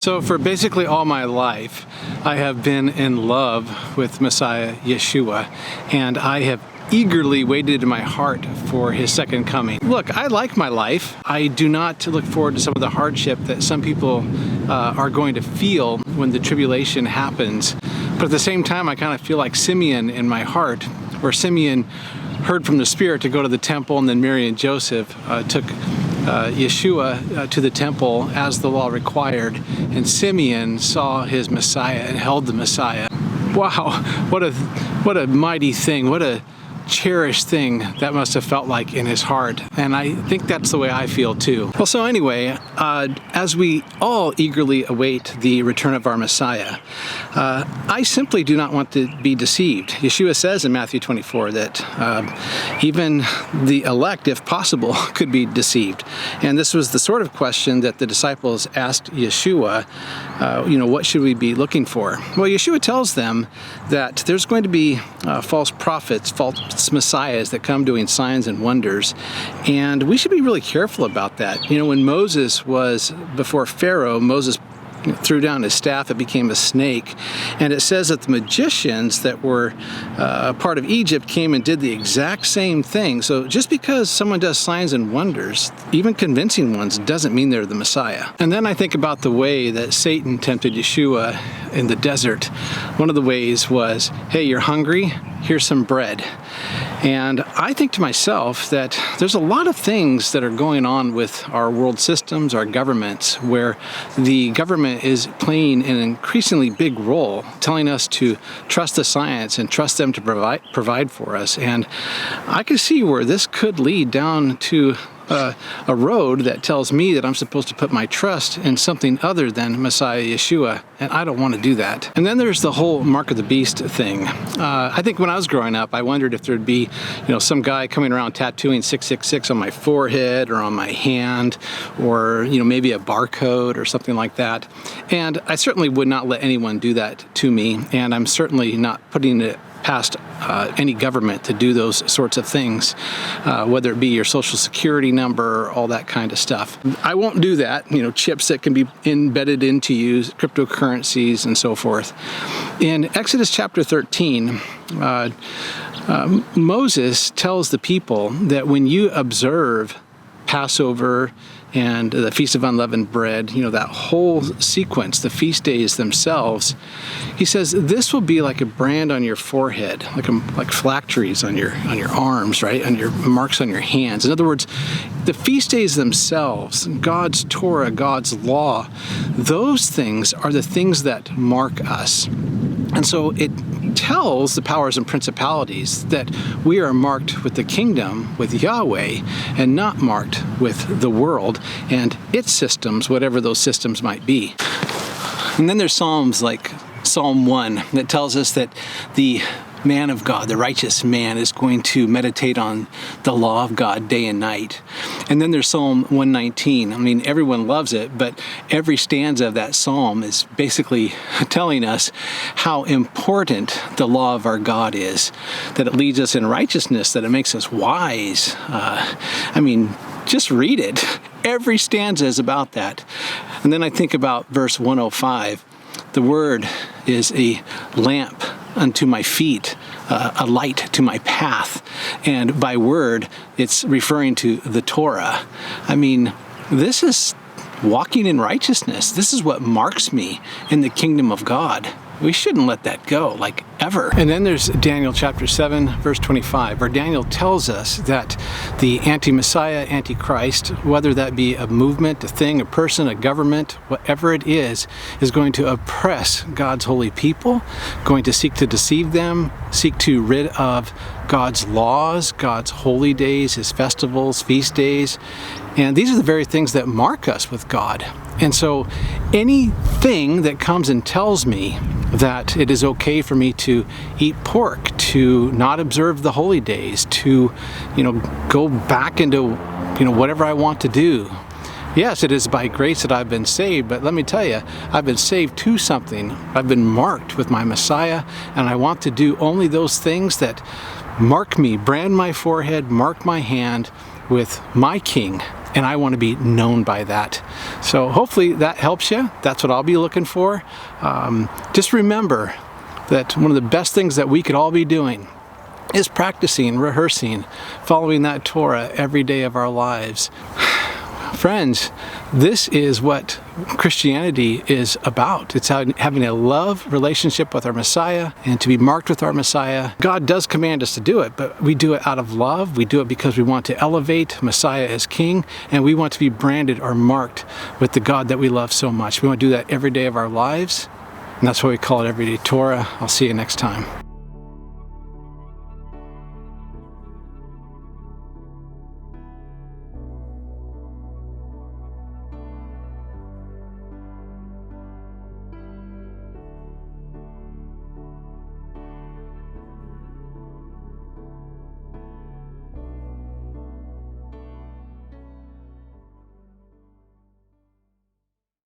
So for basically all my life, I have been in love with Messiah Yeshua, and I have eagerly waited in my heart for his second coming. Look, I like my life. I do not look forward to some of the hardship that some people are going to feel when the tribulation happens. But at the same time, I kind of feel like Simeon in my heart, where Simeon heard from the Spirit to go to the temple, and then Mary and Joseph took Yeshua to the temple as the law required, and Simeon saw his Messiah and held the Messiah. Wow, what a mighty thing, what a cherished thing that must have felt like in his heart. And I think that's the way I feel too. Well, so anyway, as we all eagerly await the return of our Messiah, I simply do not want to be deceived. Yeshua says in Matthew 24 that even the elect, if possible, could be deceived. And this was the sort of question that the disciples asked Yeshua, what should we be looking for? Well, Yeshua tells them that there's going to be false prophets, false messiahs that come doing signs and wonders, and we should be really careful about that. When Moses was before Pharaoh, Moses threw down his staff, it became a snake, and it says that the magicians that were part of Egypt came and did the exact same thing. So just because someone does signs and wonders, even convincing ones, doesn't mean they're the Messiah. And then I think about the way that Satan tempted Yeshua in the desert. One of the ways was, hey, you're hungry? Here's some bread. And I think to myself that there's a lot of things that are going on with our world systems, our governments, where the government is playing an increasingly big role, telling us to trust the science and trust them to provide for us. And I can see where this could lead down to a road that tells me that I'm supposed to put my trust in something other than Messiah Yeshua, and I don't want to do that. And then there's the whole mark of the beast thing. I think when I was growing up, I wondered if there'd be, some guy coming around tattooing 666 on my forehead or on my hand, or maybe a barcode or something like that. And I certainly would not let anyone do that to me, and I'm certainly not putting it past any government to do those sorts of things, whether it be your social security number, all that kind of stuff. I won't do that, chips that can be embedded into you, cryptocurrencies and so forth. In Exodus chapter 13, Moses tells the people that when you observe Passover and the Feast of Unleavened Bread, that whole sequence, the feast days themselves, he says this will be like a brand on your forehead, like phylacteries on your arms, right, on your marks on your hands. In other words, the feast days themselves, God's Torah, God's law, those things are the things that mark us. And so it tells the powers and principalities that we are marked with the kingdom, with Yahweh, and not marked with the world and its systems, whatever those systems might be. And then there's Psalms like Psalm 1 that tells us that the man of God, the righteous man, is going to meditate on the law of God day and night. And then there's Psalm 119. I mean, everyone loves it, but every stanza of that psalm is basically telling us how important the law of our God is, that it leads us in righteousness, that it makes us wise. Just read it. Every stanza is about that. And then I think about verse 105. The word is a lamp unto my feet, a light to my path. And by word, it's referring to the Torah. This is walking in righteousness. This is what marks me in the kingdom of God. We shouldn't let that go, ever. And then there's Daniel chapter 7, verse 25, where Daniel tells us that the anti-Messiah, anti-Christ, whether that be a movement, a thing, a person, a government, whatever it is going to oppress God's holy people, going to seek to deceive them, seek to rid of God's laws, God's holy days, his festivals, feast days. And these are the very things that mark us with God. And so anything that comes and tells me that it is okay for me to eat pork, to not observe the holy days, to, go back into, whatever I want to do. Yes, it is by grace that I've been saved, but let me tell you, I've been saved to something. I've been marked with my Messiah, and I want to do only those things that mark me, brand my forehead, mark my hand with my King, and I want to be known by that. So hopefully that helps you. That's what I'll be looking for. Just remember that one of the best things that we could all be doing is practicing, rehearsing, following that Torah every day of our lives. Friends, this is what Christianity is about. It's having a love relationship with our Messiah and to be marked with our Messiah. God does command us to do it, but we do it out of love. We do it because we want to elevate Messiah as King, and we want to be branded or marked with the God that we love so much. We want to do that every day of our lives, and that's why we call it Everyday Torah. I'll see you next time.